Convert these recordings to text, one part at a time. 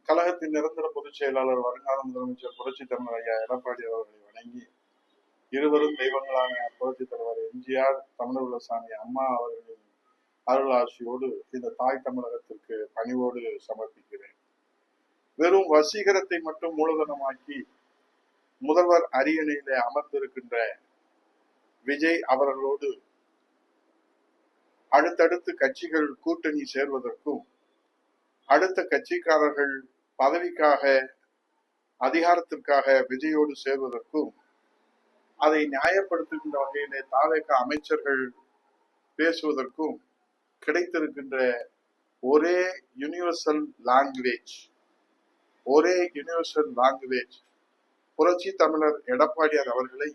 கழகத்தின் நிரந்தர பொதுச் செயலாளர் வருங்கால முதலமைச்சர் புரட்சி தலைவர் ஐயா எடப்பாடி அவர்களை வணங்கி, இருவரும் தெய்வங்களான புரட்சி தலைவர் எம்ஜிஆர், தமிழக அம்மா அவர்களின் அருளாட்சியோடு இந்த தாய் தமிழகத்திற்கு பணிவோடு சமர்ப்பிக்கிறேன். வெறும் வசீகரத்தை மட்டும் மூலதனமாக்கி முதல்வர் அரியணையிலே அமர்ந்திருக்கின்ற விஜய் அவர்களோடு அடுத்தடுத்து கட்சிகள் கூட்டணி சேர்வதற்கும், அடுத்த கட்சிக்காரர்கள் பதவிக்காக அதிகாரத்திற்காக விஜயோடு சேர்வதற்கும், அதை நியாயப்படுத்துகின்ற வகையிலே தாவேக அமைச்சர்கள் பேசுவதற்கும் கிடைத்திருக்கின்ற ஒரே யூனிவர்சல் லாங்குவேஜ் புரட்சி தமிழர் எடப்பாடியார் அவர்களை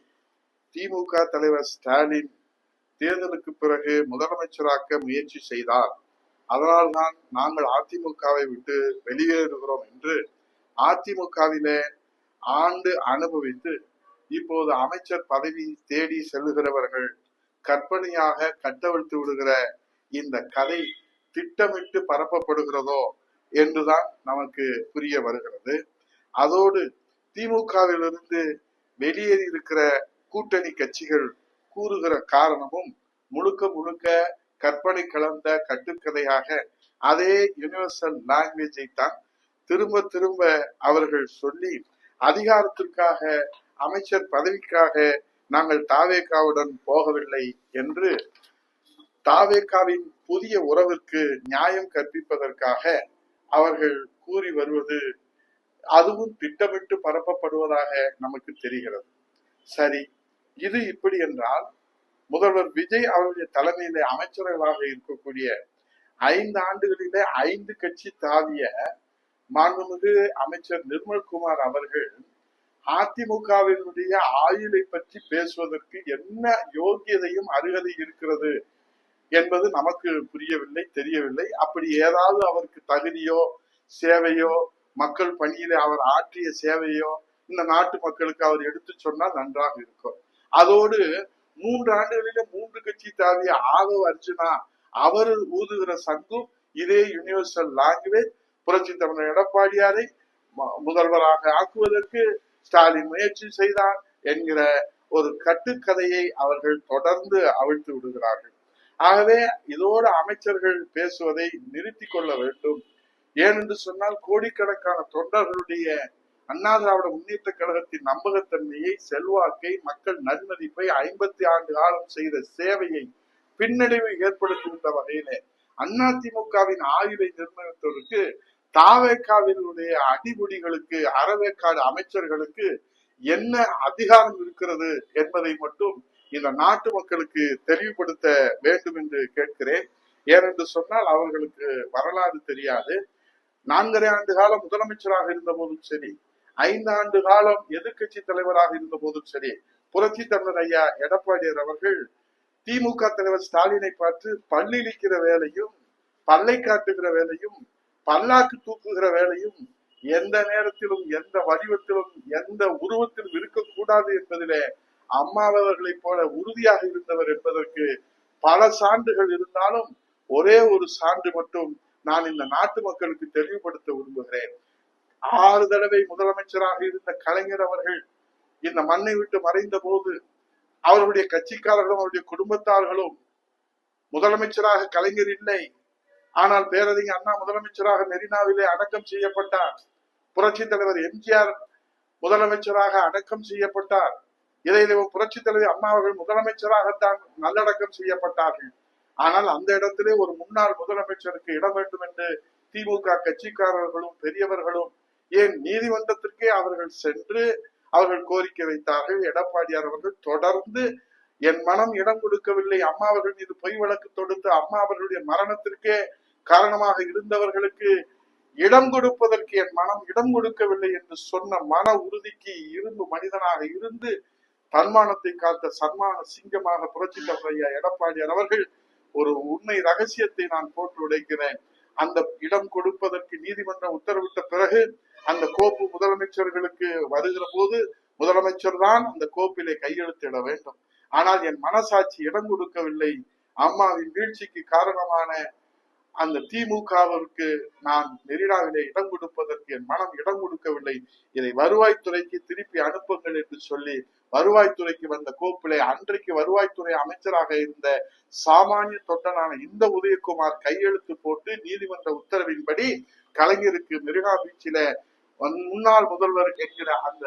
திமுக தலைவர் ஸ்டாலின் தேர்தலுக்கு பிறகு முதலமைச்சராக்க முயற்சி செய்தார். அதனால்தான் நாங்கள் அதிமுகவை விட்டு வெளியேறுகிறோம் என்று அதிமுகவிலே ஆண்டு அனுபவித்து இப்போது அமைச்சர் பதவி தேடி செல்லுகிறவர்கள் கற்பனையாக கட்டவிழ்த்து விடுகிற இந்த கதை திட்டமிட்டு பரப்பப்படுகிறதோ என்றுதான் நமக்கு புரிய வருகிறது. அதோடு திமுகவிலிருந்து வெளியேறி இருக்கிற கூட்டணி கட்சிகள் கூறுகிற காரணமும் முழுக்க முழுக்க கற்பனை கலந்த கட்டுக்கதையாக அதே யூனிவர்சல் லாங்குவேஜை தான் திரும்ப திரும்ப அவர்கள் சொல்லி, அதிகாரத்திற்காக அமைச்சர் பதவிக்காக நாங்கள் தாவேகாவுடன் போகவில்லை என்று தாவேகாவின் புதிய உறவிற்கு நியாயம் கற்பிப்பதற்காக அவர்கள் கூறி வருவது, அதுவும் திட்டமிட்டு பரப்பப்படுவதாக நமக்கு தெரிகிறது. சரி, இது இப்படி என்றால் முதல்வர் விஜய் அவருடைய தலைமையிலே அமைச்சர்களாக இருக்கக்கூடிய 5 ஆண்டுகளிலே 5 கட்சி தாவிய மாண்புமிகு அமைச்சர் நிர்மல்குமார் அவர்கள் அதிமுகவினுடைய ஆயுளை பற்றி பேசுவதற்கு என்ன யோகியதையும் அருகதை இருக்கிறது என்பது நமக்கு புரியவில்லை, தெரியவில்லை. அப்படி ஏதாவது அவருக்கு தகுதியோ சேவையோ மக்கள் பணியிலே அவர் ஆற்றிய சேவையோ இந்த நாட்டு மக்களுக்கு அவர் எடுத்து சொன்னால் நன்றாக இருக்கும். அதோடு 3 ஆண்டுகளிலே 3 கட்சி தாவிய ஆதவ் அர்ஜுனா அவர் ஊதுகிற சங்கும் இதே யூனிவர்சல் லாங்குவேஜ் புரட்சி தமிழர் எடப்பாடியாரை முதல்வராக ஆக்குவதற்கு ஸ்டாலின் முயற்சி செய்தார் என்கிற ஒரு கட்டுக்கதையை அவர்கள் தொடர்ந்து அவிழ்த்து விடுகிறார்கள். ஆகவே இதோடு அமைச்சர்கள் பேசுவதை நிறுத்தி கொள்ள வேண்டும். ஏனென்று சொன்னால் கோடிக்கணக்கான தொண்டர்களுடைய அண்ணா திராவிட முன்னேற்ற கழகத்தின் நம்பகத்தன்மையை, செல்வாக்கை, மக்கள் நன்மதிப்பை, 50 ஆண்டு காலம் செய்த சேவையை பின்னடைவை ஏற்படுத்துகின்ற வகையிலே அதிமுகவின் ஆயுளை நிர்ணயிப்பதற்கு தாவேகாவினுடைய அடிமுடிகளுக்கு, அறவேக்காடு அமைச்சர்களுக்கு என்ன அதிகாரம் இருக்கிறது என்பதை மட்டும் இந்த நாட்டு மக்களுக்கு தெளிவுபடுத்த வேண்டும் என்று கேட்கிறேன். ஏனென்று சொன்னால் அவர்களுக்கு வரலாறு தெரியாது. 4.5 ஆண்டு காலம் முதலமைச்சராக இருந்த போதும் சரி, 5 ஆண்டு காலம் எதிர்கட்சி தலைவராக இருந்த போதும் சரி, புரட்சி தமிழர் ஐயா எடப்பாடியார் அவர்கள் திமுக தலைவர் ஸ்டாலினை பார்த்து பல்லிழிக்கிற வேலையும், பல்லை காட்டுகிற வேலையும், பல்லாக்கு தூக்குகிற வேலையும் எந்த நேரத்திலும், எந்த வடிவத்திலும், எந்த உருவத்திலும் இருக்கக்கூடாது என்பதிலே அம்மாவர்களைப் போல உறுதியாக இருந்தவர் என்பதற்கு பல சான்றுகள் இருந்தாலும் ஒரே ஒரு சான்று மட்டும் நான் இந்த நாட்டு மக்களுக்கு தெளிவுபடுத்த விரும்புகிறேன். 6 தடவை முதலமைச்சராக இருந்த கலைஞர் அவர்கள் இந்த மண்ணை விட்டு மறைந்த போது அவருடைய கட்சிக்காரர்களும் அவருடைய குடும்பத்தார்களும் முதலமைச்சராக கலைஞர் இல்லை, ஆனால் பேரறிஞர் அண்ணா முதலமைச்சராக மெரினாவிலே அடக்கம் செய்யப்பட்டார். புரட்சி தலைவர் எம்ஜிஆர் முதலமைச்சராக அடக்கம் செய்யப்பட்டார். இதில் புரட்சி தலைவர் அம்மா அவர்கள் முதலமைச்சராகத்தான் நல்லடக்கம் செய்யப்பட்டார்கள். ஆனால் அந்த இடத்திலே ஒரு முன்னாள் முதலமைச்சருக்கு இடம் வேண்டும் என்று திமுக கட்சிக்காரர்களும் பெரியவர்களும் ஏன் நீதிமன்றத்திற்கே அவர்கள் சென்று அவர்கள் கோரிக்கை வைத்தார்கள். எடப்பாடியார் அவர்கள் தொடர்ந்து என் மனம் இடம் கொடுக்கவில்லை, அம்மா அவர்கள் மீது பொய் வழக்கு தொடுத்து அம்மா அவர்களுடைய மரணத்திற்கே காரணமாக இருந்தவர்களுக்கு இடம் கொடுப்பதற்கு என் மனம் இடம் கொடுக்கவில்லை என்று சொன்ன மன உறுதிக்கு இரும்பு மனிதனாக இருந்து தன்மானத்தை காத்த சன்மான சிங்கமாக புரட்சி தலைவர் எடப்பாடியார் அவர்கள் ஒரு உண்மை ரகசியத்தை நான் போட்டு உடைக்கிறேன். அந்த இடம் கொடுப்பதற்கு நீதிமன்றம் உத்தரவிட்ட பிறகு அந்த கோப்பு முதலமைச்சர்களுக்கு வருகிற போது முதலமைச்சர் தான் அந்த கோப்பிலே கையெழுத்திட வேண்டும். ஆனால் என் மனசாட்சி இடம் கொடுக்கவில்லை. அம்மாவின் வீழ்ச்சிக்கு காரணமான அந்த திமுகவிற்கு நான் மெரினாவிலே இடம் கொடுப்பதற்கு என் மனம் இடம் கொடுக்கவில்லை, இதை வருவாய்த்துறைக்கு திருப்பி அனுப்புங்கள் என்று சொல்லி வருவாய்த்துறைக்கு வந்த கோப்பிலே அன்றைக்கு வருவாய்த்துறை அமைச்சராக இருந்த சாமானிய தொண்டனான இந்த உதயகுமார் கையெழுத்து போட்டு நீதிமன்ற உத்தரவின்படி கலைஞருக்கு மெரினா பீச்சில முன்னாள் முதல்வர் என்கிற அந்த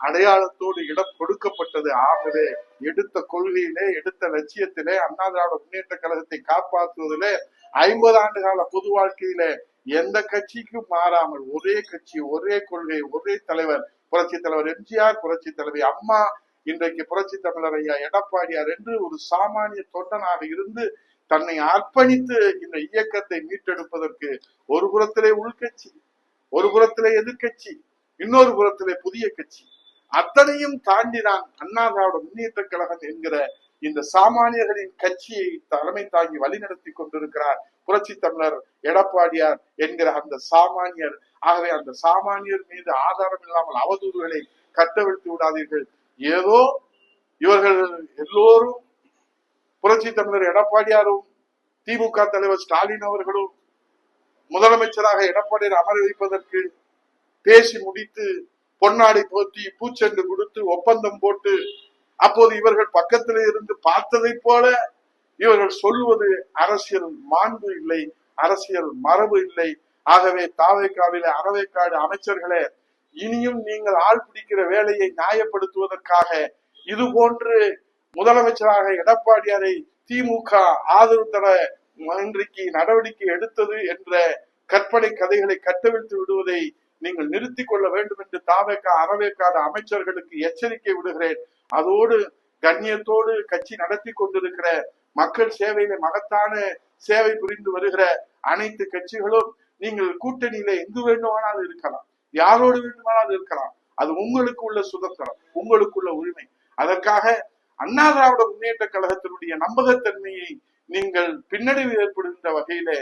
அடையாளத்தோடு இடம் கொடுக்கப்பட்டது. ஆகவே எடுத்த கொள்கையிலே, எடுத்த லட்சியத்திலே, அண்ணா திராவிட முன்னேற்ற கழகத்தை காப்பாற்றுவதிலே 50 ஆண்டு கால பொது வாழ்க்கையில எந்த கட்சிக்கும் மாறாமல் ஒரே கட்சி, ஒரே கொள்கை, ஒரே தலைவர், புரட்சி தலைவர் எம்ஜிஆர், புரட்சி தலைவி அம்மா, இன்றைக்கு புரட்சி தமிழர் ஐயா எடப்பாடியார் என்று ஒரு சாமானிய தொண்டனாக இருந்து தன்னை அர்ப்பணித்து இந்த இயக்கத்தை மீட்டெடுப்பதற்கு ஒரு புறத்திலே உள்கட்சி, ஒரு புறத்திலே எதிர்கட்சி, இன்னொரு புறத்திலே புதிய கட்சி, அத்தனையும் தாண்டிதான் அண்ணா திராவிட முன்னேற்ற கழகம் என்கிற இந்த சாமானியர்களின் கட்சியை தலைமை தாங்கி வழிநடத்தி கொண்டிருக்கிறார் புரட்சி தமிழர் எடப்பாடியார் என்கிற அந்த சாமானியர். ஆகவே அந்த சாமானியர் மீது ஆதாரம் இல்லாமல் அவதூறுகளை கட்டவிழ்த்து விடாதீர்கள். ஏதோ இவர்கள் எல்லோரும் புரட்சி தமிழர் எடப்பாடியாரும் திமுக தலைவர் ஸ்டாலின் அவர்களும் முதலமைச்சராக எடப்பாடியார் அமர வைப்பதற்கு பேசி முடித்து பொன்னாடை போற்றி பூச்செண்டு கொடுத்து ஒப்பந்தம் போட்டு அப்போது இவர்கள் பக்கத்திலே இருந்து பார்த்ததை போல இவர்கள் சொல்வது அரசியல் மாண்பு இல்லை, அரசியல் மரபு இல்லை. ஆகவே தாவேக்காவில அறவேக்காடு அமைச்சர்களே, இனியும் நீங்கள் ஆள் பிடிக்கிற வேலையை நியாயப்படுத்துவதற்காக இது போன்று முதலமைச்சராக எடப்பாடியாரை திமுக ஆதரவு தர இன்றைக்கு நடவடிக்கை எடுத்தது என்ற கற்பனை கதைகளை கட்டவிழ்த்து விடுவதை நீங்கள் நிறுத்திக் கொள்ள வேண்டும் என்று தாவேக்கா அறவேக்காடு அமைச்சர்களுக்கு எச்சரிக்கை விடுகிறேன். அதோடு கண்ணியத்தோடு கட்சி நடத்தி கொண்டிருக்கிற மக்கள் சேவையில மகத்தான சேவை புரிந்து வருகிற அனைத்து கட்சிகளும் நீங்கள் கூட்டணியில எங்கு வேண்டுமானாலும் இருக்கலாம், யாரோடு வேண்டுமானாலும் இருக்கலாம். அது உங்களுக்கு உள்ள சுதந்திரம், உங்களுக்குள்ள உரிமை. அதற்காக அண்ணா திராவிட முன்னேற்ற கழகத்தினுடைய நம்பகத்தன்மையை நீங்கள் பின்னடைவு ஏற்படுகின்ற வகையில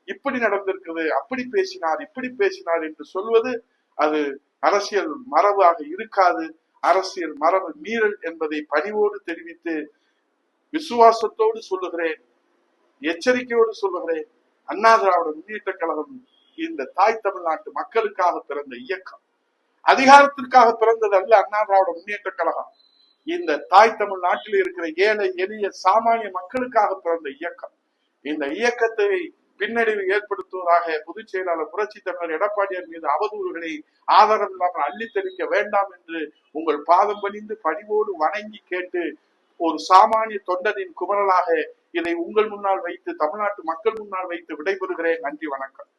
இப்படி நடந்திருக்கிறது, அப்படி பேசினார், இப்படி பேசினார் என்று சொல்வது அது அரசியல் மரபாக இருக்காது, அரசியல் மரபு மீறல் என்பதை பணிவோடு தெரிவித்து விசுவாசத்தோடு சொல்லுகிறேன், எச்சரிக்கையோடு சொல்லுகிறேன். அண்ணா திராவிட முன்னேற்ற கழகம் இந்த தாய் தமிழ்நாட்டு மக்களுக்காக பிறந்த இயக்கம், அதிகாரத்திற்காக பிறந்தது அல்ல. அண்ணா திராவிட முன்னேற்ற கழகம் இந்த தாய் தமிழ்நாட்டில் இருக்கிற ஏழை எளிய சாமானிய மக்களுக்காக பிறந்த இயக்கம். இந்த இயக்கத்தை பின்னடைவு ஏற்படுத்துவதாக பொதுச் செயலாளர் புரட்சி தமிழர் எடப்பாடியார் மீது அவதூறுகளை ஆதாரம் இல்லாமல் அள்ளித்தளிக்க வேண்டாம் என்று உங்கள் பாதம் பணிந்து பணிவோடு வணங்கி கேட்டு ஒரு சாமானிய தொண்டனின் குமரலாக இதை உங்கள் முன்னால் வைத்து தமிழ்நாட்டு மக்கள் முன்னால் வைத்து விடைபெறுகிறேன். நன்றி, வணக்கம்.